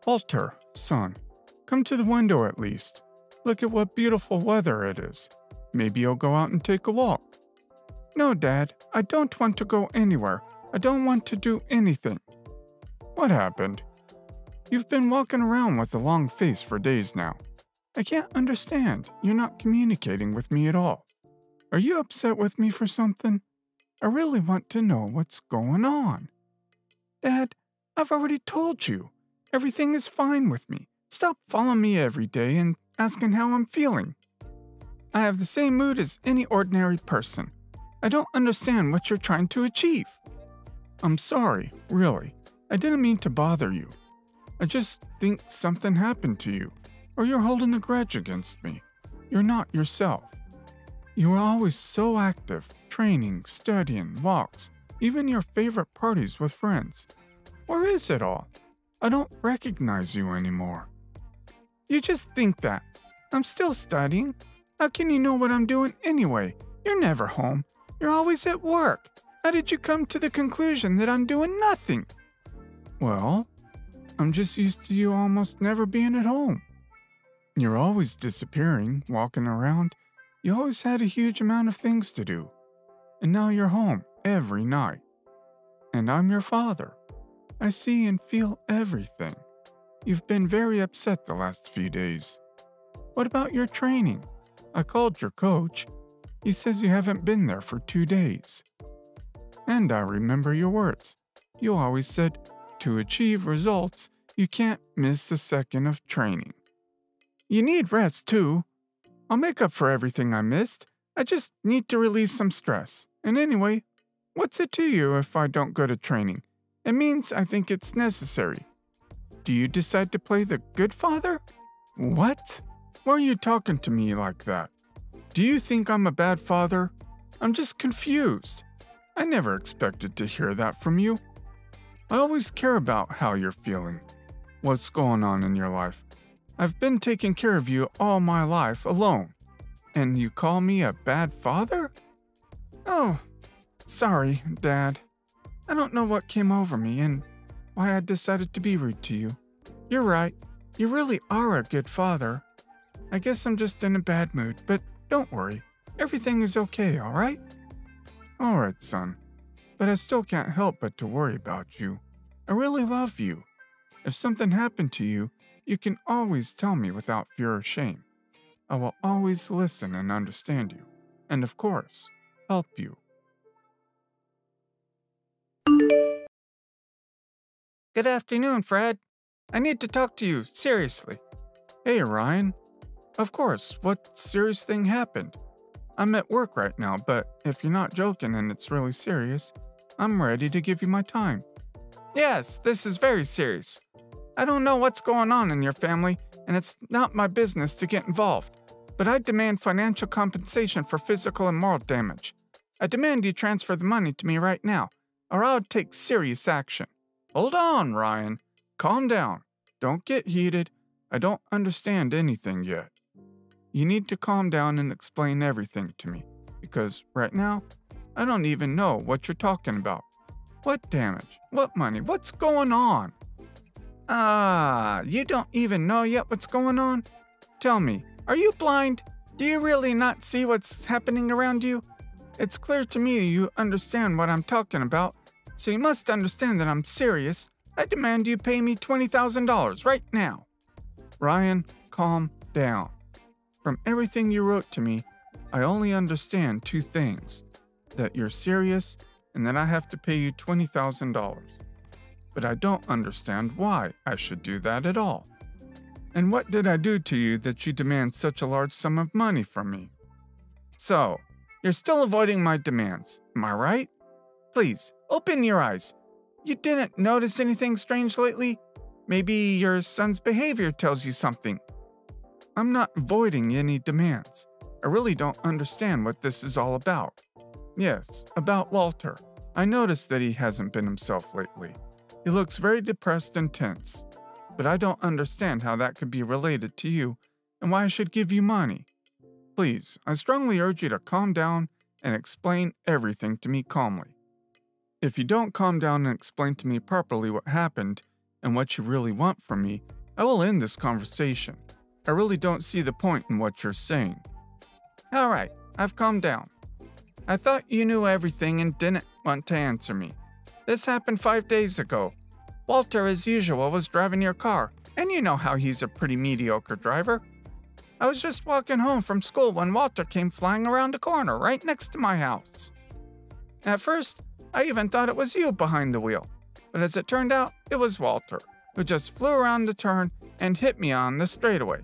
Walter, son, come to the window at least. Look at what beautiful weather it is. Maybe you'll go out and take a walk. No, Dad, I don't want to go anywhere. I don't want to do anything. What happened? You've been walking around with a long face for days now. I can't understand. You're not communicating with me at all. Are you upset with me for something? I really want to know what's going on. Dad, I've already told you. Everything is fine with me. Stop following me every day and asking how I'm feeling. I have the same mood as any ordinary person. I don't understand what you're trying to achieve. I'm sorry, really. I didn't mean to bother you. I just think something happened to you, or you're holding a grudge against me. You're not yourself. You were always so active, training, studying, walks, even your favorite parties with friends. Where is it all? I don't recognize you anymore. You just think that. I'm still studying. How can you know what I'm doing anyway? You're never home. You're always at work. How did you come to the conclusion that I'm doing nothing? Well, I'm just used to you almost never being at home. You're always disappearing, walking around. You always had a huge amount of things to do. And now you're home every night. And I'm your father. I see and feel everything. You've been very upset the last few days. What about your training? I called your coach. He says you haven't been there for 2 days. And I remember your words. You always said, to achieve results, you can't miss a second of training. You need rest too. I'll make up for everything I missed. I just need to relieve some stress. And anyway, what's it to you if I don't go to training? It means I think it's necessary. Do you decide to play the good father? What? Why are you talking to me like that? Do you think I'm a bad father? I'm just confused. I never expected to hear that from you. I always care about how you're feeling. What's going on in your life? I've been taking care of you all my life alone. And you call me a bad father? Oh, sorry, Dad. I don't know what came over me and why I decided to be rude to you. You're right. You really are a good father. I guess I'm just in a bad mood, but don't worry. Everything is okay, all right? All right, son. But I still can't help but to worry about you. I really love you. If something happened to you, you can always tell me without fear or shame. I will always listen and understand you, and of course, help you. Good afternoon, Fred. I need to talk to you, seriously. Hey, Ryan. Of course, what serious thing happened? I'm at work right now, but if you're not joking and it's really serious, I'm ready to give you my time. Yes, this is very serious. I don't know what's going on in your family, and it's not my business to get involved, but I demand financial compensation for physical and moral damage. I demand you transfer the money to me right now, or I'll take serious action. Hold on, Ryan. Calm down. Don't get heated. I don't understand anything yet. You need to calm down and explain everything to me, because right now, I don't even know what you're talking about. What damage? What money? What's going on? You don't even know yet what's going on? Tell me, are you blind? Do you really not see what's happening around you? It's clear to me you understand what I'm talking about, so you must understand that I'm serious. I demand you pay me $20,000 right now. Ryan, calm down. From everything you wrote to me, I only understand 2 things. That you're serious and that I have to pay you $20,000. But I don't understand why I should do that at all. And what did I do to you that you demand such a large sum of money from me? So, you're still avoiding my demands, am I right? Please, open your eyes. You didn't notice anything strange lately? Maybe your son's behavior tells you something. I'm not avoiding any demands. I really don't understand what this is all about. Yes, about Walter. I noticed that he hasn't been himself lately. He looks very depressed and tense. But I don't understand how that could be related to you and why I should give you money. Please, I strongly urge you to calm down and explain everything to me calmly. If you don't calm down and explain to me properly what happened, and what you really want from me, I will end this conversation. I really don't see the point in what you're saying. All right, I've calmed down. I thought you knew everything and didn't want to answer me. This happened 5 days ago. Walter, as usual, was driving your car, and you know how he's a pretty mediocre driver. I was just walking home from school when Walter came flying around the corner right next to my house. At first, I even thought it was you behind the wheel, but as it turned out, it was Walter, who just flew around the turn and hit me on the straightaway.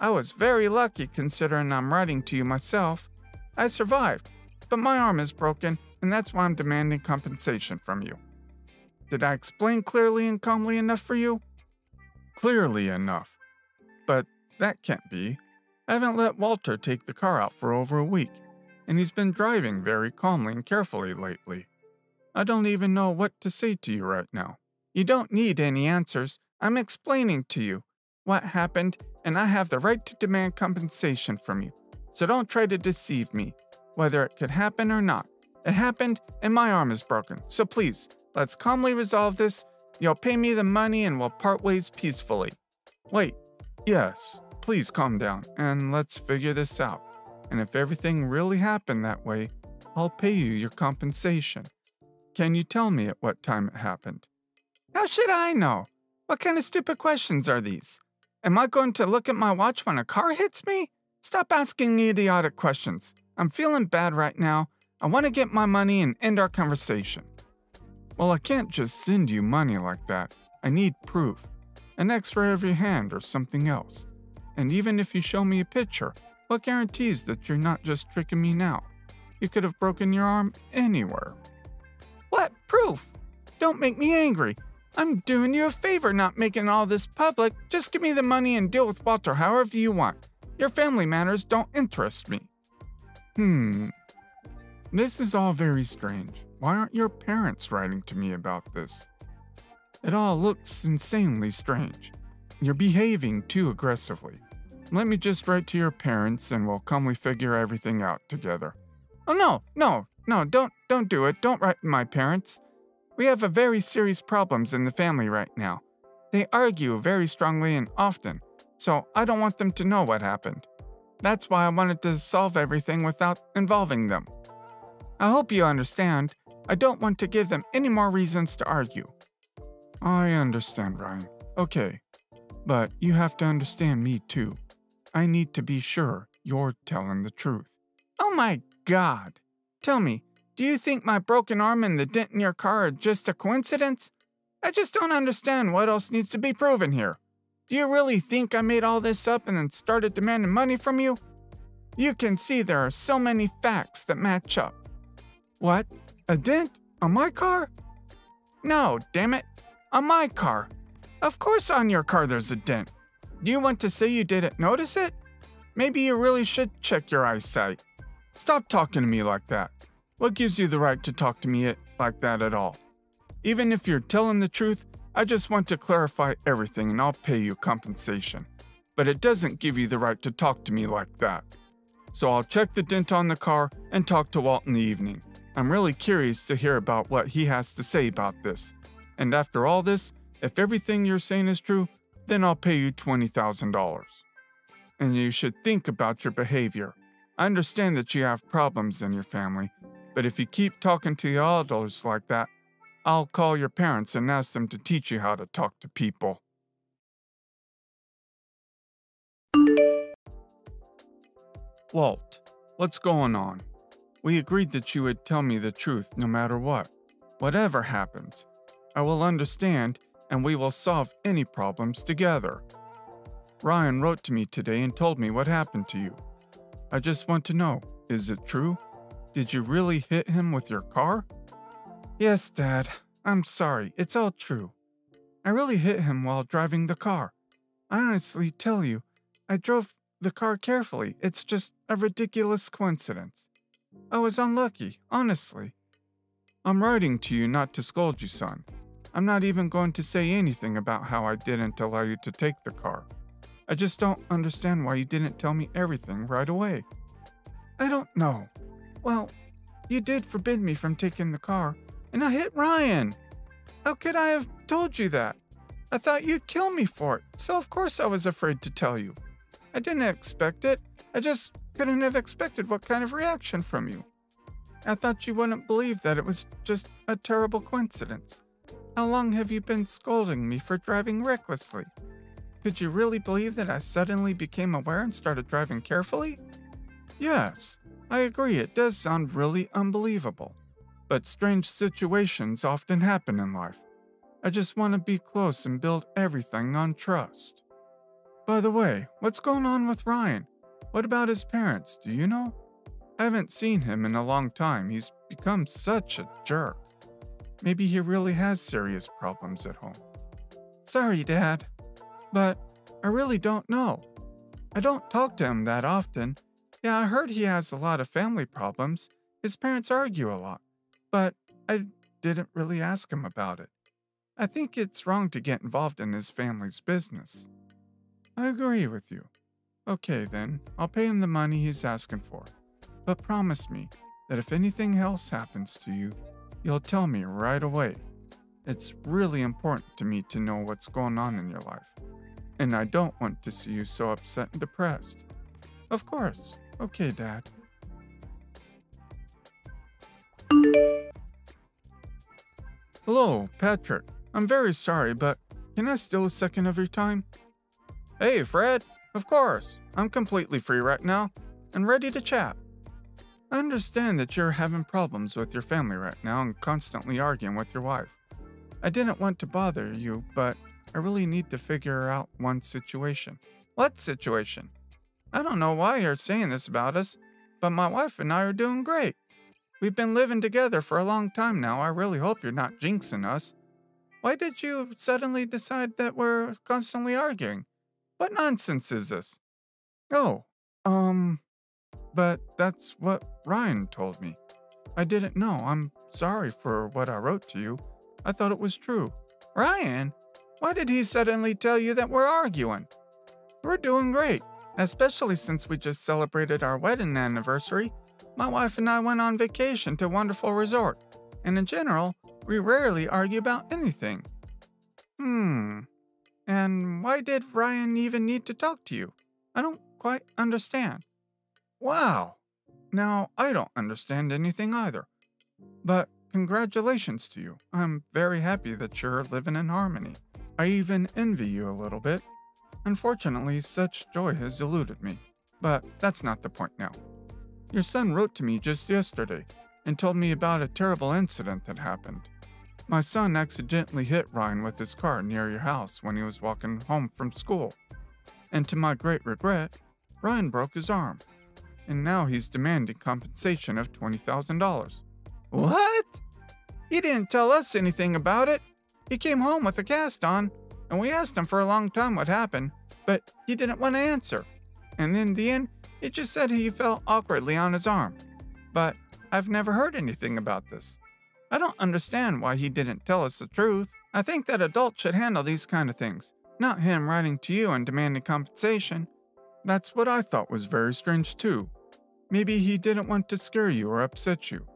I was very lucky considering I'm writing to you myself. I survived, but my arm is broken, and that's why I'm demanding compensation from you. Did I explain clearly and calmly enough for you? Clearly enough. But that can't be. I haven't let Walter take the car out for over a week, and he's been driving very calmly and carefully lately. I don't even know what to say to you right now. You don't need any answers. I'm explaining to you what happened, and I have the right to demand compensation from you. So don't try to deceive me, whether it could happen or not. It happened, and my arm is broken. So please, let's calmly resolve this. You'll pay me the money and we'll part ways peacefully. Wait, yes, please calm down and let's figure this out. And if everything really happened that way, I'll pay you your compensation. Can you tell me at what time it happened? How should I know? What kind of stupid questions are these? Am I going to look at my watch when a car hits me? Stop asking idiotic questions. I'm feeling bad right now. I want to get my money and end our conversation. Well, I can't just send you money like that. I need proof. An x-ray of your hand or something else. And even if you show me a picture, what guarantees that you're not just tricking me now? You could have broken your arm anywhere. What proof? Don't make me angry. I'm doing you a favor not making all this public. Just give me the money and deal with Walter however you want. Your family matters don't interest me. This is all very strange. Why aren't your parents writing to me about this? It all looks insanely strange. You're behaving too aggressively. Let me just write to your parents and we'll calmly figure everything out together. Oh, no, don't do it. Don't write to my parents. We have a very serious problems in the family right now. They argue very strongly and often, so I don't want them to know what happened. That's why I wanted to solve everything without involving them. I hope you understand. I don't want to give them any more reasons to argue. I understand, Ryan. Okay, but you have to understand me too. I need to be sure you're telling the truth. Oh my God. Tell me, do you think my broken arm and the dent in your car are just a coincidence? I just don't understand what else needs to be proven here. Do you really think I made all this up and then started demanding money from you? You can see there are so many facts that match up. What? A dent on my car? No, damn it. On my car. Of course on your car there's a dent. Do you want to say you didn't notice it? Maybe you really should check your eyesight. Stop talking to me like that. What gives you the right to talk to me like that at all? Even if you're telling the truth, I just want to clarify everything and I'll pay you compensation. But it doesn't give you the right to talk to me like that. So I'll check the dent on the car and talk to Walt in the evening. I'm really curious to hear about what he has to say about this. And after all this, if everything you're saying is true, then I'll pay you $20,000. And you should think about your behavior. I understand that you have problems in your family, but if you keep talking to the elders like that, I'll call your parents and ask them to teach you how to talk to people. Walt, what's going on? We agreed that you would tell me the truth no matter what. Whatever happens, I will understand and we will solve any problems together. Ryan wrote to me today and told me what happened to you. I just want to know, is it true? Did you really hit him with your car? Yes, Dad. I'm sorry. It's all true. I really hit him while driving the car. I honestly tell you, I drove the car carefully. It's just a ridiculous coincidence. I was unlucky, honestly. I'm writing to you not to scold you, son. I'm not even going to say anything about how I didn't allow you to take the car. I just don't understand why you didn't tell me everything right away. I don't know. Well, you did forbid me from taking the car, and I hit Ryan. How could I have told you that? I thought you'd kill me for it, so of course I was afraid to tell you. I didn't expect it. I just couldn't have expected what kind of reaction from you. I thought you wouldn't believe that it was just a terrible coincidence. How long have you been scolding me for driving recklessly? Could you really believe that I suddenly became aware and started driving carefully? Yes, I agree, it does sound really unbelievable. But strange situations often happen in life. I just want to be close and build everything on trust. By the way, what's going on with Ryan? What about his parents, do you know? I haven't seen him in a long time. He's become such a jerk. Maybe he really has serious problems at home. Sorry, Dad, But I really don't know. I don't talk to him that often. Yeah, I heard he has a lot of family problems. His parents argue a lot. But I didn't really ask him about it. I think it's wrong to get involved in his family's business. I agree with you. Okay then, I'll pay him the money he's asking for. But promise me that if anything else happens to you, you'll tell me right away. It's really important to me to know what's going on in your life. And I don't want to see you so upset and depressed. Of course. Okay, Dad. Hello, Patrick. I'm very sorry, but can I steal a second of your time? Hey, Fred. Of course. I'm completely free right now and ready to chat. I understand that you're having problems with your family right now and constantly arguing with your wife. I didn't want to bother you, but I really need to figure out one situation. What situation? I don't know why you're saying this about us, but my wife and I are doing great. We've been living together for a long time now. I really hope you're not jinxing us. Why did you suddenly decide that we're constantly arguing? What nonsense is this? Oh, but that's what Ryan told me. I didn't know. I'm sorry for what I wrote to you. I thought it was true. Ryan? Why did he suddenly tell you that we're arguing? We're doing great, especially since we just celebrated our wedding anniversary. My wife and I went on vacation to a wonderful resort, and in general, we rarely argue about anything. And why did Ryan even need to talk to you? I don't quite understand. Wow. Now, I don't understand anything either. But congratulations to you. I'm very happy that you're living in harmony. I even envy you a little bit. Unfortunately, such joy has eluded me. But that's not the point now. Your son wrote to me just yesterday and told me about a terrible incident that happened. My son accidentally hit Ryan with his car near your house when he was walking home from school. And to my great regret, Ryan broke his arm. And now he's demanding compensation of $20,000. What? He didn't tell us anything about it. He came home with a cast on, and we asked him for a long time what happened, but he didn't want to answer. And in the end, he just said he felt awkwardly on his arm. But I've never heard anything about this. I don't understand why he didn't tell us the truth. I think that adults should handle these kind of things, not him writing to you and demanding compensation. That's what I thought was very strange too. Maybe he didn't want to scare you or upset you.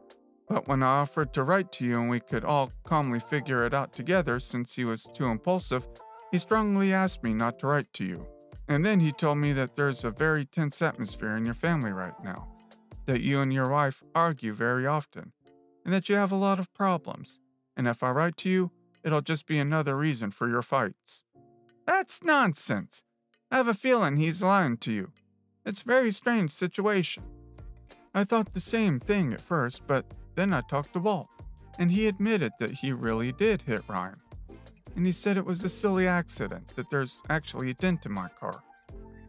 But when I offered to write to you and we could all calmly figure it out together since he was too impulsive, he strongly asked me not to write to you. And then he told me that there's a very tense atmosphere in your family right now, that you and your wife argue very often, and that you have a lot of problems. And if I write to you, it'll just be another reason for your fights. That's nonsense. I have a feeling he's lying to you. It's a very strange situation. I thought the same thing at first, but then I talked to Walt, and he admitted that he really did hit Ryan. And he said it was a silly accident, that there's actually a dent in my car.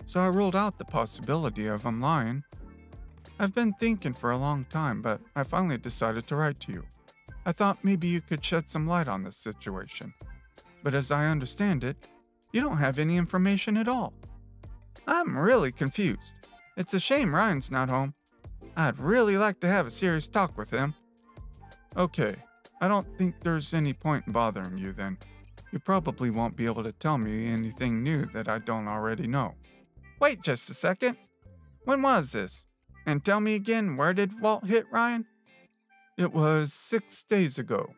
So I ruled out the possibility of him lying. I've been thinking for a long time, but I finally decided to write to you. I thought maybe you could shed some light on this situation. But as I understand it, you don't have any information at all. I'm really confused. It's a shame Ryan's not home. I'd really like to have a serious talk with him. Okay, I don't think there's any point in bothering you then. You probably won't be able to tell me anything new that I don't already know. Wait just a second. When was this? And tell me again, where did Walt hit Ryan? It was 6 days ago.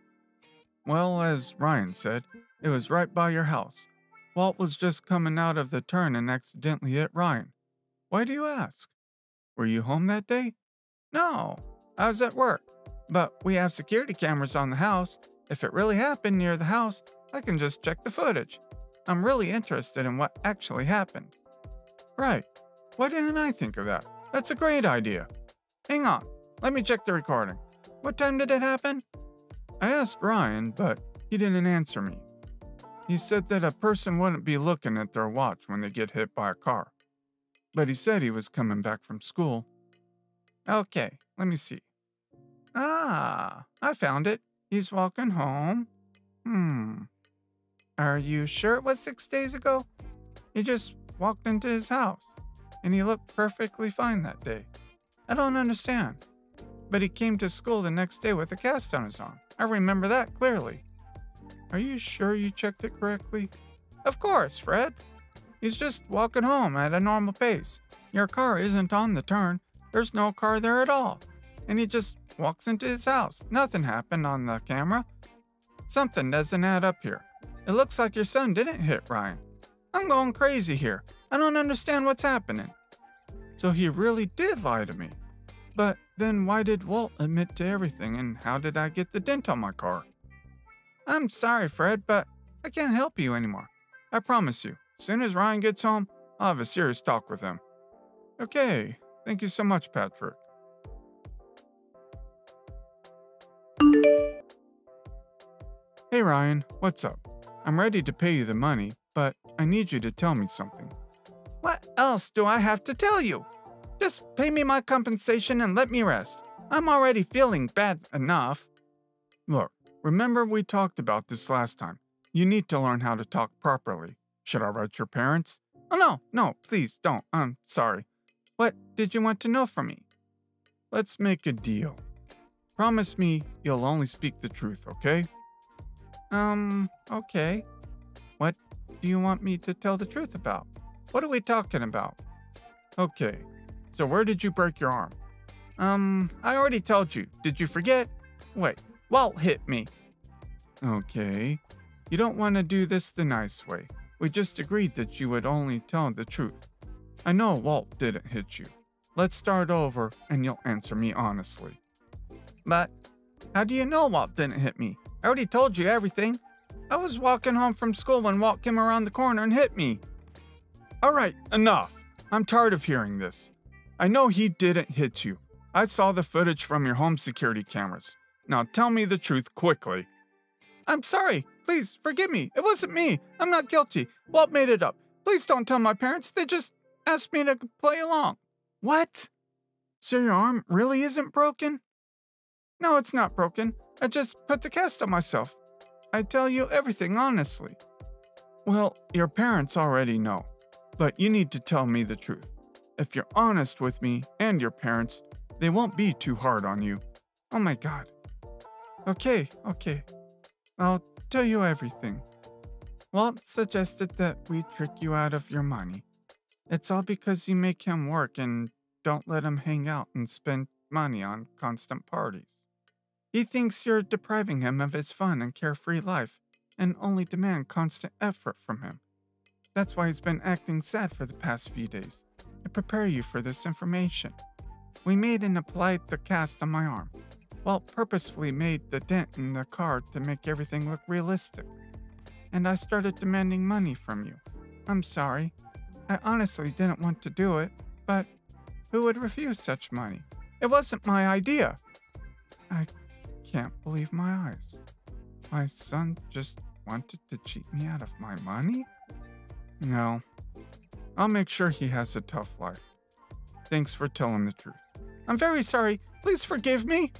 Well, as Ryan said, It was right by your house. Walt was just coming out of the turn and accidentally hit Ryan. Why do you ask? Were you home that day? No, I was at work. But we have security cameras on the house. If it really happened near the house, I can just check the footage. I'm really interested in what actually happened. Right. Why didn't I think of that? That's a great idea. Hang on. Let me check the recording. What time did it happen? I asked Ryan, but he didn't answer me. He said that a person wouldn't be looking at their watch when they get hit by a car. But he said he was coming back from school. Okay, let me see. Ah, I found it. He's walking home. Are you sure it was 6 days ago? He just walked into his house, and he looked perfectly fine that day. I don't understand. But he came to school the next day with a cast on his arm. I remember that clearly. Are you sure you checked it correctly? Of course, Fred. He's just walking home at a normal pace. Your car isn't on the turn. There's no car there at all. And he just walks into his house. Nothing happened on the camera. Something doesn't add up here. It looks like your son didn't hit Ryan. I'm going crazy here. I don't understand what's happening. So he really did lie to me. But then why did Walt admit to everything, and how did I get the dent on my car? I'm sorry, Fred, but I can't help you anymore. I promise you, as soon as Ryan gets home, I'll have a serious talk with him. Okay, thank you so much, Patrick. Hey Ryan, what's up? I'm ready to pay you the money, but I need you to tell me something. What else do I have to tell you? Just pay me my compensation and let me rest. I'm already feeling bad enough. Look, remember we talked about this last time. You need to learn how to talk properly. Should I write your parents? Oh, no, please don't. I'm sorry. What did you want to know from me? Let's make a deal. Promise me you'll only speak the truth, okay? Okay. What do you want me to tell the truth about? What are we talking about? Okay, so where did you break your arm? I already told you. Did you forget? Wait, Walt hit me. Okay, you don't want to do this the nice way. We just agreed that you would only tell the truth. I know Walt didn't hit you. Let's start over and you'll answer me honestly. But how do you know Walt didn't hit me? I already told you everything. I was walking home from school when Walt came around the corner and hit me. All right, enough. I'm tired of hearing this. I know he didn't hit you. I saw the footage from your home security cameras. Now tell me the truth quickly. I'm sorry. Please, forgive me. It wasn't me. I'm not guilty. Walt made it up. Please don't tell my parents. They just asked me to play along. What? So your arm really isn't broken? No, it's not broken. I just put the cast on myself. I tell you everything honestly. Well, your parents already know, but you need to tell me the truth. If you're honest with me and your parents, they won't be too hard on you. Oh my God. Okay. I'll tell you everything. Walt suggested that we trick you out of your money. It's all because you make him work and don't let him hang out and spend money on constant parties. He thinks you're depriving him of his fun and carefree life and only demand constant effort from him. That's why he's been acting sad for the past few days. To prepare you for this information, we made and applied the cast on my arm. Walt purposefully made the dent in the car to make everything look realistic. And I started demanding money from you. I'm sorry. I honestly didn't want to do it, but who would refuse such money? It wasn't my idea. I can't believe my eyes. My son just wanted to cheat me out of my money? No. I'll make sure he has a tough life. Thanks for telling the truth. I'm very sorry. Please forgive me.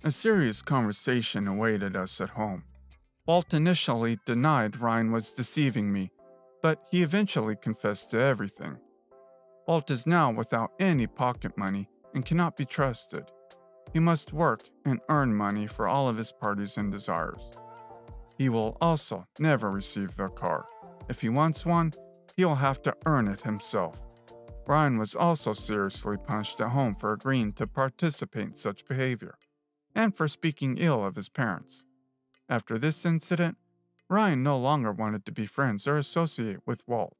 A serious conversation awaited us at home. Walt initially denied Ryan was deceiving me, but he eventually confessed to everything. Walt is now without any pocket money and cannot be trusted. He must work and earn money for all of his parties and desires. He will also never receive the car. If he wants one, he will have to earn it himself. Ryan was also seriously punished at home for agreeing to participate in such behavior. and for speaking ill of his parents. After this incident, Ryan no longer wanted to be friends or associate with Walt.